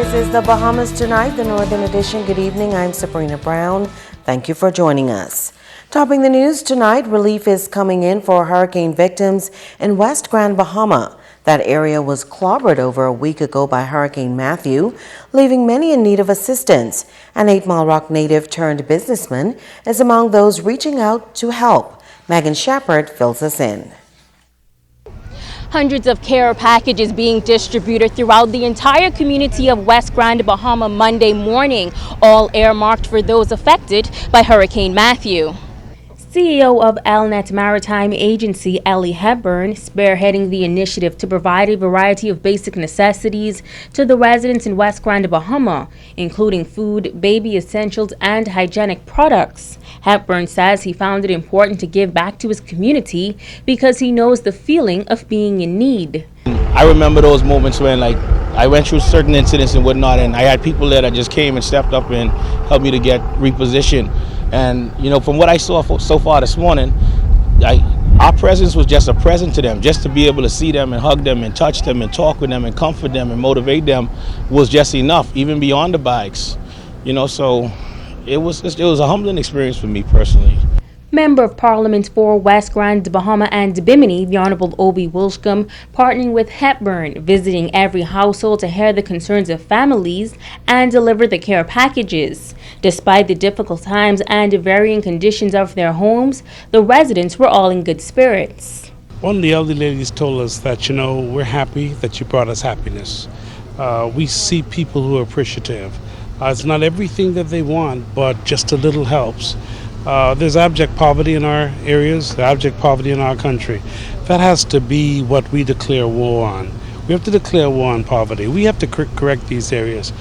This is the Bahamas Tonight, the Northern Edition. Good evening. I'm Sabrina Brown. Thank you for joining us. Topping the news tonight, relief is coming in for hurricane victims in West Grand Bahama. That area was clobbered over a week ago by Hurricane Matthew, leaving many in need of assistance. An 8 Mile Rock native turned businessman is among those reaching out to help. Megan Shepard fills us in. Hundreds of care packages being distributed throughout the entire community of West Grand Bahama Monday morning, all earmarked for those affected by Hurricane Matthew. CEO of Elnet Maritime Agency, Ellie Hepburn, spearheading the initiative to provide a variety of basic necessities to the residents in West Grand Bahama, including food, baby essentials, and hygienic products. Hepburn says he found it important to give back to his community because he knows the feeling of being in need. I remember those moments when I went through certain incidents and whatnot, and I had people there that just came and stepped up and helped me to get repositioned. And from what I saw so far this morning, our presence was just a present to them. Just to be able to see them and hug them and touch them and talk with them and comfort them and motivate them was just enough, even beyond the bags. So it was a humbling experience for me personally. Member of Parliament for West Grand Bahama and Bimini, the Honorable Obi Wilshcombe, partnering with Hepburn, visiting every household to hear the concerns of families and deliver the care packages. Despite the difficult times and varying conditions of their homes, the residents were all in good spirits. One of the elderly ladies told us that, we're happy that you brought us happiness. We see people who are appreciative. It's not everything that they want, but just a little helps. There's abject poverty in our areas, abject poverty in our country. That has to be what we declare war on. We have to declare war on poverty. We have to correct these areas.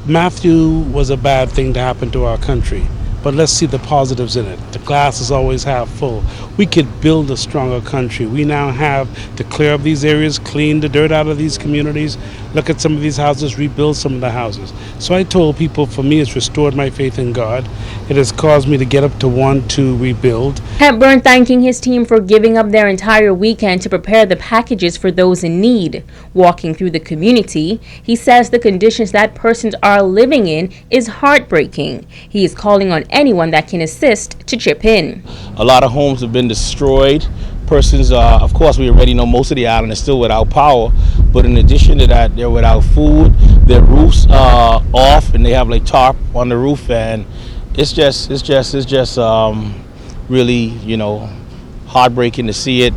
Matthew was a bad thing to happen to our country, but let's see the positives in it. The glass is always half full. We could build a stronger country. We now have to clear up these areas, clean the dirt out of these communities, look at some of these houses, rebuild some of the houses. So I told people, for me, it's restored my faith in God. It has caused me to get up to want to rebuild. Hepburn thanking his team for giving up their entire weekend to prepare the packages for those in need. Walking through the community, he says the conditions that persons are living in is heartbreaking. He is calling on anyone that can assist to chip in. A lot of homes have been destroyed. Persons, of course, we already know most of the island is still without power, but in addition to that, they're without food. Their roofs are off, and they have tarp on the roof, and it's just really, heartbreaking to see it.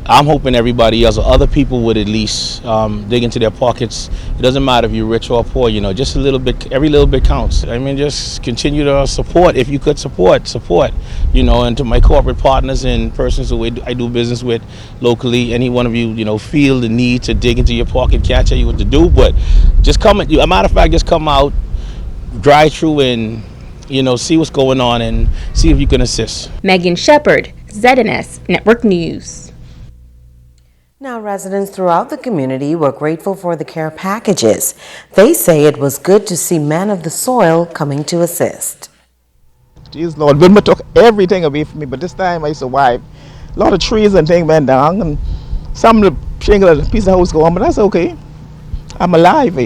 I'm hoping everybody else or other people would at least dig into their pockets. It doesn't matter if you're rich or poor, just a little bit, every little bit counts. I mean, just continue to support if you could support, and to my corporate partners and persons who I do business with locally, any one of you, feel the need to dig into your pocket, can't tell you what to do, but just come, a matter of fact, just come out, drive through and, see what's going on and see if you can assist. Megan Shepard, ZNS Network News. Now, residents throughout the community were grateful for the care packages. They say it was good to see men of the soil coming to assist. Jesus Lord, Wilma took everything away from me, but this time I survived. A lot of trees and things went down, and some of the shingle piece of house gone, but that's okay. I'm alive.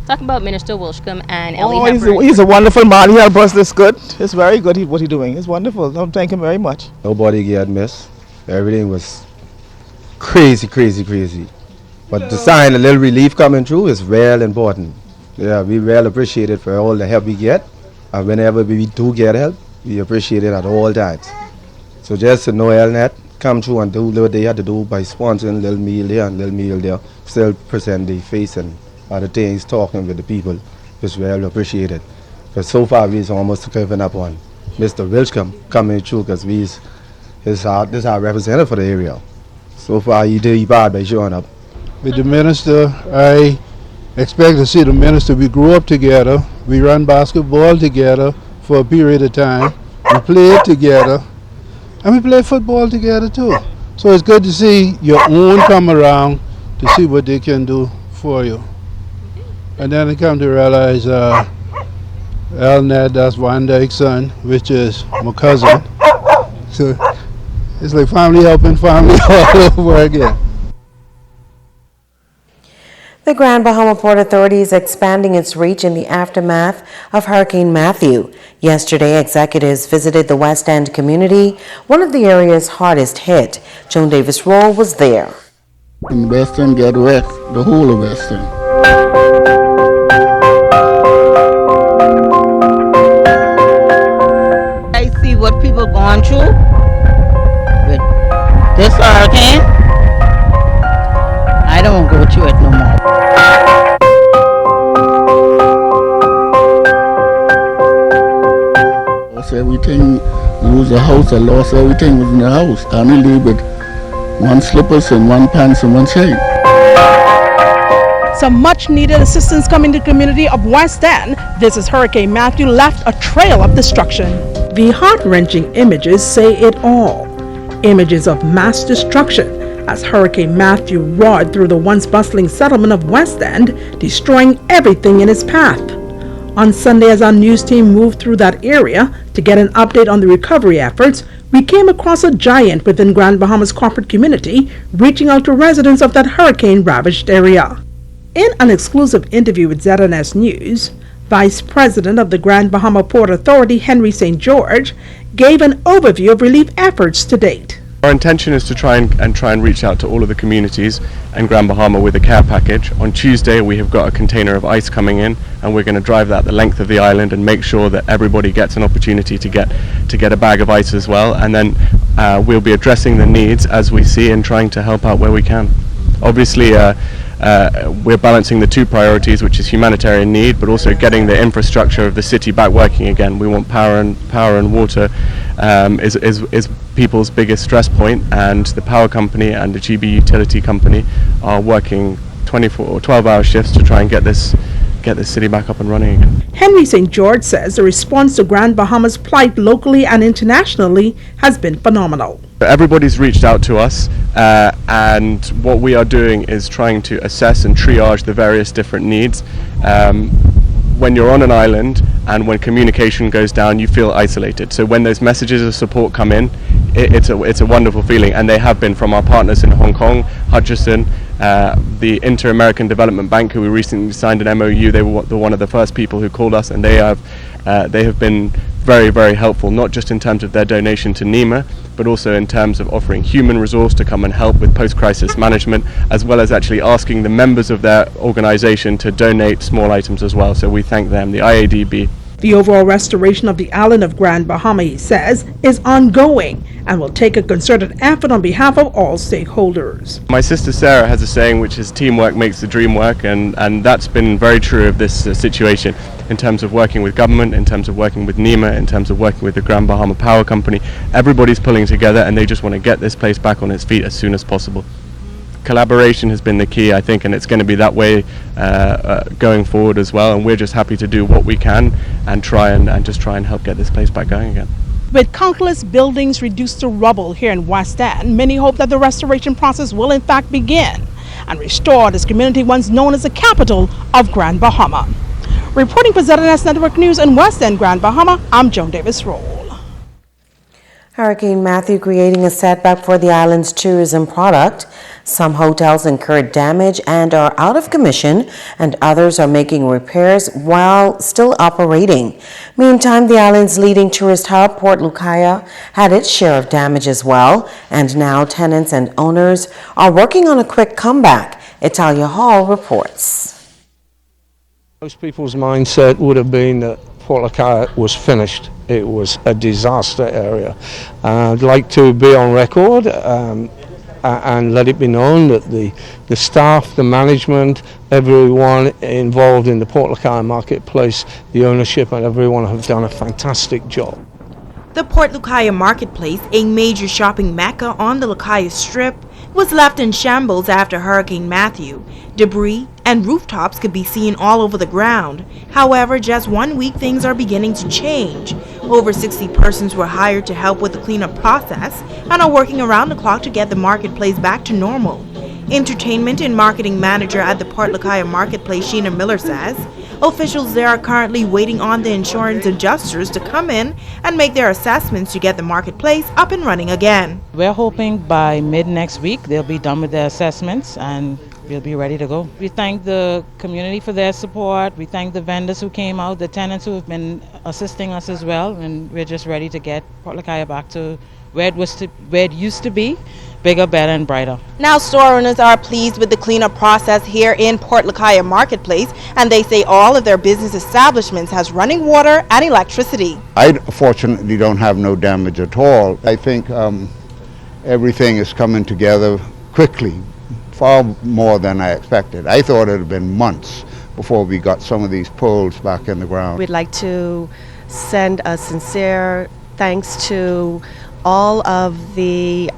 Talk about Minister Wilshcombe and Ellie Hepburn. He's a wonderful man. He helped us this good. It's very good what he's doing. It's wonderful. I thank him very much. Nobody got missed. Everything was crazy. But the sign, a little relief coming through is real important. Yeah, we well appreciate it for all the help we get. And whenever we do get help, we appreciate it at all times. So just to know Elnet come through and do what they had to do by sponsoring a little meal here and a little meal there, still present the face and other things, talking with the people, is well appreciated. But so far we've almost given up on Mr. Wilshcombe coming through because this is our representative for the area. So far he did bad by showing up. With the minister, I expect to see the minister. We grew up together. We ran basketball together for a period of time. We played together. And we play football together too. So it's good to see your own come around to see what they can do for you. And then I come to realize Elnet, that's Van Dyke's son, which is my cousin. So it's like family helping family all over again. The Grand Bahama Port Authority is expanding its reach in the aftermath of Hurricane Matthew. Yesterday, executives visited the West End community, one of the area's hardest hit. Joan Davis-Roll was there. In Western get wet, the whole of Western. I see what people going through with this hurricane. I don't go through it no more. Lost everything, lose a house, I lost everything was in the house. I only leave with one slippers and one pants and one chain. Some much needed assistance coming to the community of West End. This is Hurricane Matthew left a trail of destruction. The heart-wrenching images say it all. Images of mass destruction as Hurricane Matthew roared through the once bustling settlement of West End, destroying everything in its path. On Sunday, as our news team moved through that area to get an update on the recovery efforts, we came across a giant within Grand Bahama's corporate community, reaching out to residents of that hurricane-ravaged area. In an exclusive interview with ZNS News, Vice President of the Grand Bahama Port Authority, Henry St. George, gave an overview of relief efforts to date. Our intention is to try and reach out to all of the communities in Grand Bahama with a care package. On Tuesday we have got a container of ice coming in, and we're going to drive that the length of the island and make sure that everybody gets an opportunity to get a bag of ice as well, and then we'll be addressing the needs as we see and trying to help out where we can. Obviously we're balancing the two priorities, which is humanitarian need, but also getting the infrastructure of the city back working again. We want power and water is people's biggest stress point, and the power company and the GB utility company are working 24 or 12-hour shifts to try and get this city back up and running again. Henry St. George says the response to Grand Bahama's plight locally and internationally has been phenomenal. Everybody's reached out to us, and what we are doing is trying to assess and triage the various different needs. When you're on an island and when communication goes down, you feel isolated. So when those messages of support come in, it's a wonderful feeling, and they have been from our partners in Hong Kong, Hutchison, the Inter-American Development Bank, who we recently signed an MOU. They were one of the first people who called us, and they have been very, very helpful, not just in terms of their donation to NEMA, but also in terms of offering human resource to come and help with post-crisis management, as well as actually asking the members of their organization to donate small items as well. So we thank them, the IADB. The overall restoration of the island of Grand Bahama, he says, is ongoing and will take a concerted effort on behalf of all stakeholders. My sister Sarah has a saying which is teamwork makes the dream work, and that's been very true of this situation in terms of working with government, in terms of working with NEMA, in terms of working with the Grand Bahama Power Company. Everybody's pulling together and they just want to get this place back on its feet as soon as possible. Collaboration has been the key, I think, and it's going to be that way going forward as well, and we're just happy to do what we can and try and help get this place back going again. With countless buildings reduced to rubble here in West End, many hope that the restoration process will in fact begin and restore this community once known as the capital of Grand Bahama. Reporting for ZNS Network News in West End, Grand Bahama, I'm Joan Davis-Roll. Hurricane Matthew creating a setback for the island's tourism product. Some hotels incurred damage and are out of commission, and others are making repairs while still operating. Meantime, the island's leading tourist hub, Port Lucaya, had its share of damage as well, and now tenants and owners are working on a quick comeback. Italia Hall reports. Most people's mindset would have been that Port Lucaya was finished. It was a disaster area. I'd like to be on record and let it be known that the staff, the management, everyone involved in the Port Lucaya marketplace, the ownership and everyone have done a fantastic job. The Port Lucaya marketplace, a major shopping mecca on the Lucaya Strip, was left in shambles after Hurricane Matthew. Debris and rooftops could be seen all over the ground. However, just 1 week things are beginning to change. Over 60 persons were hired to help with the cleanup process and are working around the clock to get the marketplace back to normal. Entertainment and marketing manager at the Port Lucaya marketplace, Sheena Miller, says officials there are currently waiting on the insurance adjusters to come in and make their assessments to get the marketplace up and running again. We're hoping by mid next week they'll be done with their assessments and we'll be ready to go. We thank the community for their support. We thank the vendors who came out, the tenants who have been assisting us as well, and we're just ready to get Port Lucaya back to where it used to be, bigger, better, and brighter. Now store owners are pleased with the cleanup process here in Port Lucaya Marketplace, and they say all of their business establishments has running water and electricity. I fortunately don't have no damage at all. I think everything is coming together quickly, far more than I expected. I thought it had been months before we got some of these poles back in the ground. We'd like to send a sincere thanks to all of the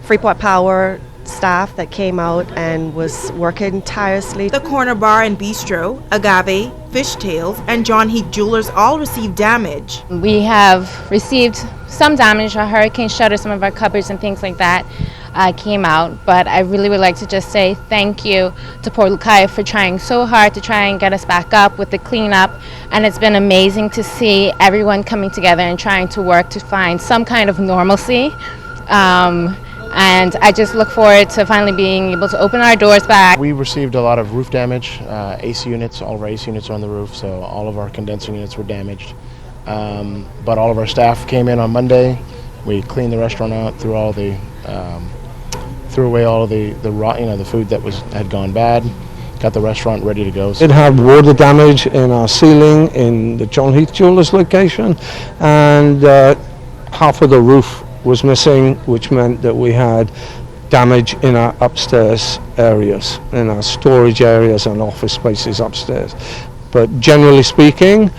Freeport Power staff that came out and was working tirelessly. The Corner Bar and Bistro, Agave, Fishtails, and John Heath Jewelers all received damage. We have received some damage. Our hurricane shutter, some of our cupboards and things like that came out. But I really would like to just say thank you to Port Lucaya for trying so hard to try and get us back up with the cleanup. And it's been amazing to see everyone coming together and trying to work to find some kind of normalcy. And I just look forward to finally being able to open our doors back. We received a lot of roof damage, AC units, all of our AC units are on the roof, so all of our condensing units were damaged. But all of our staff came in on Monday. We cleaned the restaurant out, threw away all of the food that had gone bad, got the restaurant ready to go. It had water damage in our ceiling in the John Heath Jewelers location, and half of the roof was missing, which meant that we had damage in our upstairs areas, in our storage areas and office spaces upstairs. But generally speaking,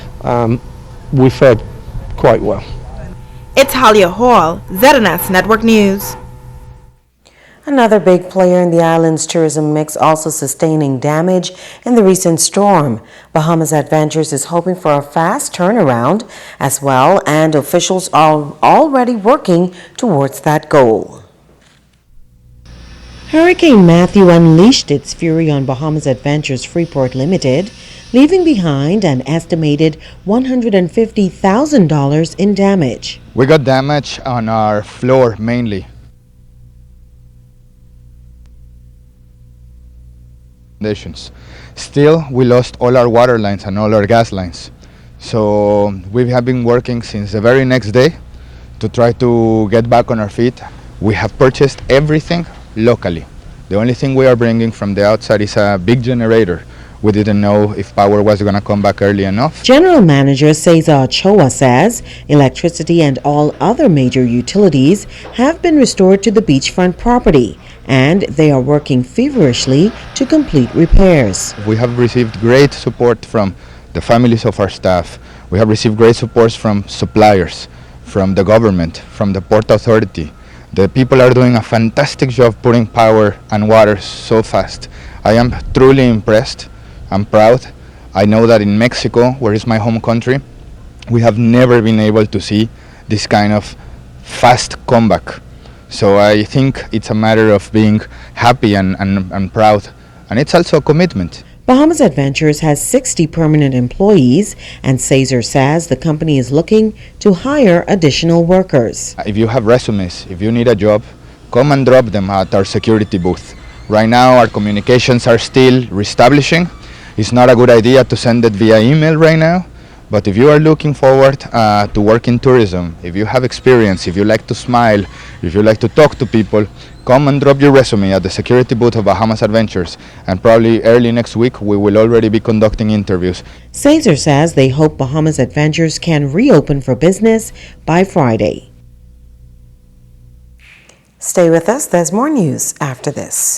we fared quite well. It's Halia Hall, ZNS Network News. Another big player in the island's tourism mix also sustaining damage in the recent storm. Bahamas Adventures is hoping for a fast turnaround as well, and officials are already working towards that goal. Hurricane Matthew unleashed its fury on Bahamas Adventures Freeport Limited, leaving behind an estimated $150,000 in damage. We got damage on our floor mainly. Still, we lost all our water lines and all our gas lines. So we have been working since the very next day to try to get back on our feet. We have purchased everything locally. The only thing we are bringing from the outside is a big generator. We didn't know if power was going to come back early enough. General Manager Cesar Ochoa says electricity and all other major utilities have been restored to the beachfront property, and they are working feverishly to complete repairs. We have received great support from the families of our staff. We have received great support from suppliers, from the government, from the Port Authority. The people are doing a fantastic job putting power and water so fast. I am truly impressed. I'm proud. I know that in Mexico, where is my home country, we have never been able to see this kind of fast comeback. So I think it's a matter of being happy and proud, and it's also a commitment. Bahamas Adventures has 60 permanent employees, and Cesar says the company is looking to hire additional workers. If you have resumes, if you need a job, come and drop them at our security booth. Right now our communications are still reestablishing. It's not a good idea to send it via email right now, but if you are looking forward to work in tourism, if you have experience, if you like to smile, if you like to talk to people, come and drop your resume at the security booth of Bahamas Adventures, and probably early next week we will already be conducting interviews. Cesar says they hope Bahamas Adventures can reopen for business by Friday. Stay with us, there's more news after this.